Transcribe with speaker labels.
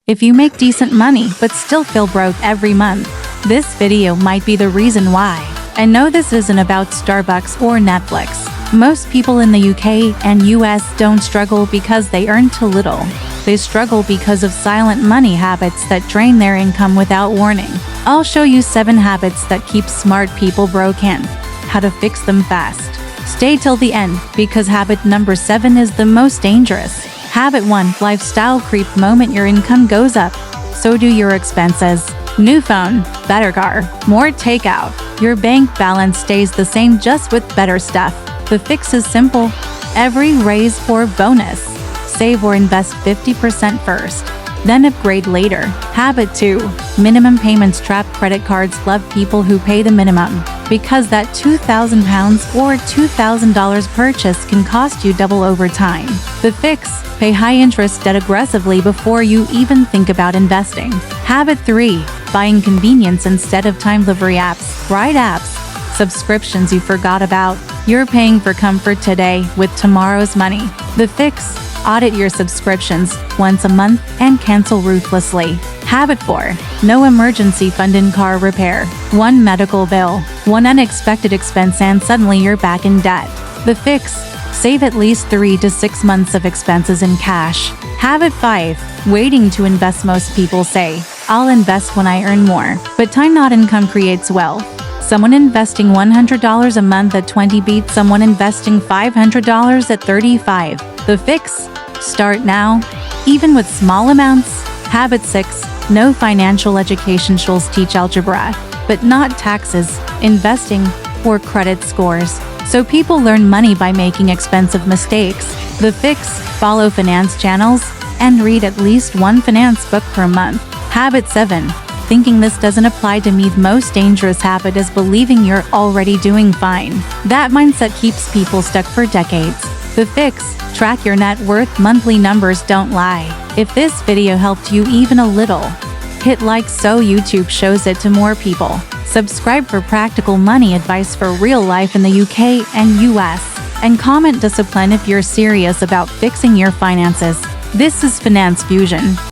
Speaker 1: If you make decent money but still feel broke every month, this video might be the reason why. And no, this isn't about Starbucks or Netflix. Most people in the UK and US don't struggle because they earn too little. They struggle because of silent money habits that drain their income without warning. I'll show you 7 habits that keep smart people broke and how to fix them fast. Stay till the end, because habit number 7 is the most dangerous. Habit 1. Lifestyle creep. Moment your income goes up, so do your expenses. New phone, better car, more takeout. Your bank balance stays the same, just with better stuff. The fix is simple. Every raise or bonus, save or invest 50% first, then upgrade later. Habit 2. Minimum payments trap. Credit cards love people who pay the minimum, because that £2,000 or $2,000 purchase can cost you double over time. The fix: pay high-interest debt aggressively before you even think about investing. Habit 3. Buying convenience instead of time. Delivery apps, ride apps, subscriptions you forgot about. You're paying for comfort today with tomorrow's money. The fix: audit your subscriptions once a month and cancel ruthlessly. Habit 4. No emergency fund. In car repair, one medical bill, one unexpected expense, and suddenly you're back in debt. The fix: save at least 3 to 6 months of expenses in cash. Habit 5. Waiting to invest. Most people say, "I'll invest when I earn more." But time, not income, creates wealth. Someone investing $100 a month at 20 beats someone investing $500 at 35. The fix: start now, even with small amounts. Habit 6. No financial education. Schools teach algebra, but not taxes, investing, or credit scores. So people learn money by making expensive mistakes. The fix: follow finance channels and read at least one finance book per month. Habit 7. Thinking this doesn't apply to me. The most dangerous habit is believing you're already doing fine. That mindset keeps people stuck for decades. The fix: track your net worth. Monthly numbers don't lie. If this video helped you even a little, hit like so YouTube shows it to more people. Subscribe for practical money advice for real life in the UK and US. And comment discipline if you're serious about fixing your finances. This is Finance Fusion.